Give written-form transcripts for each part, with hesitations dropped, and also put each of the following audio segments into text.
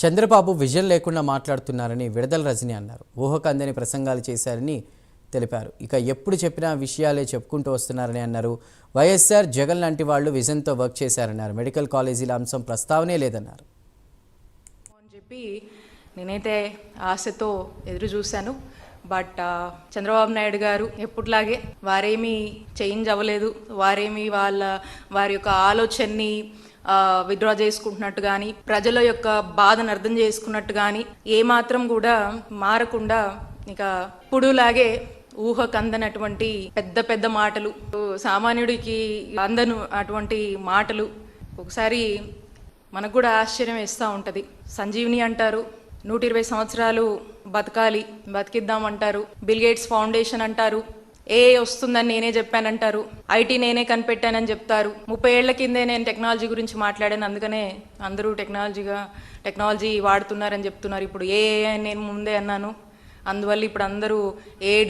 Chandrababu vision లేకుండా మాట్లాడుతున్నారని విడుదల రజని అన్నారు. ఊహకు అందని ప్రసంగాలు చేశారని తెలిపారు. ఇక ఎప్పుడు చెప్పినా విషయాలే చెప్పుకుంటూ వస్తున్నారని అన్నారు. వైఎస్ఆర్ జగన్ లాంటి వాళ్ళు విజన్తో వర్క్ చేశారన్నారు. మెడికల్ కాలేజీల అంశం ప్రస్తావనే లేదన్నారు. అని చెప్పి నేనైతే ఆశతో ఎదురు చూశాను. బట్ చంద్రబాబు నాయుడు గారు ఎప్పటిలాగే వారేమీ చేంజ్ అవ్వలేదు. వారి యొక్క ఆలోచనని విత్డ్రా చేసుకుంటున్నట్టు కానీ, ప్రజల యొక్క బాధను అర్థం చేసుకున్నట్టు కానీ ఏమాత్రం కూడా మారకుండా ఇక ఇప్పుడులాగే ఊహకు అందనటువంటి పెద్ద పెద్ద మాటలు, సామాన్యుడికి అందను అటువంటి మాటలు ఒకసారి మనకు కూడా ఆశ్చర్యం వేస్తూ ఉంటుంది. సంజీవిని అంటారు, 120 సంవత్సరాలు బతకాలి, బతికిద్దామంటారు. బిల్ గేట్స్ ఫౌండేషన్ అంటారు, వస్తుందని నేనే చెప్పానంటారు. ఐటీ నేనే కనిపెట్టానని చెప్తారు. 30 ఏళ్ల కిందే నేను టెక్నాలజీ గురించి మాట్లాడాను, అందుకనే అందరూ టెక్నాలజీ వాడుతున్నారని చెప్తున్నారు. ఇప్పుడు నేను ముందే అన్నాను, అందువల్ల ఇప్పుడు అందరూ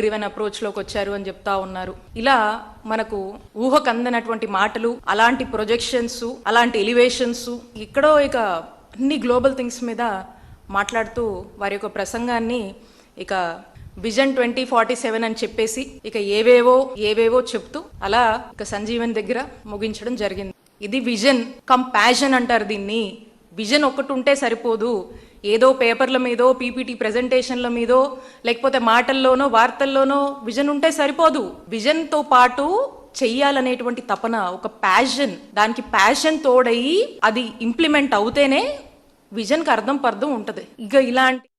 డ్రివెన్ అప్రోచ్లోకి వచ్చారు అని చెప్తా ఉన్నారు. ఇలా మనకు ఊహకు అందనటువంటి మాటలు, అలాంటి ప్రొజెక్షన్స్, అలాంటి ఎలివేషన్స్, ఇక్కడో ఇక అన్ని గ్లోబల్ థింగ్స్ మీద మాట్లాడుతూ వారి యొక్క ప్రసంగాన్ని ఇక విజన్ 2047 అని చెప్పేసి ఇక ఏవేవో చెప్తూ అలా ఇక సంజీవన్ దగ్గర ముగించడం జరిగింది. ఇది విజన్ కమ్ ప్యాషన్ అంటారు దీన్ని. విజన్ ఒక్కటి ఉంటే సరిపోదు. ఏదో పేపర్ల మీదో, పీపీటీ ప్రెజెంటేషన్ల మీదో, లేకపోతే మాటల్లోనో వార్తల్లోనో విజన్ ఉంటే సరిపోదు. విజన్తో పాటు చెయ్యాలనేటువంటి తపన, ఒక ప్యాషన్, దానికి ప్యాషన్ తోడయి అది ఇంప్లిమెంట్ అవుతేనే విజన్కి అర్థం పర్థం ఉంటుంది. ఇక ఇలాంటి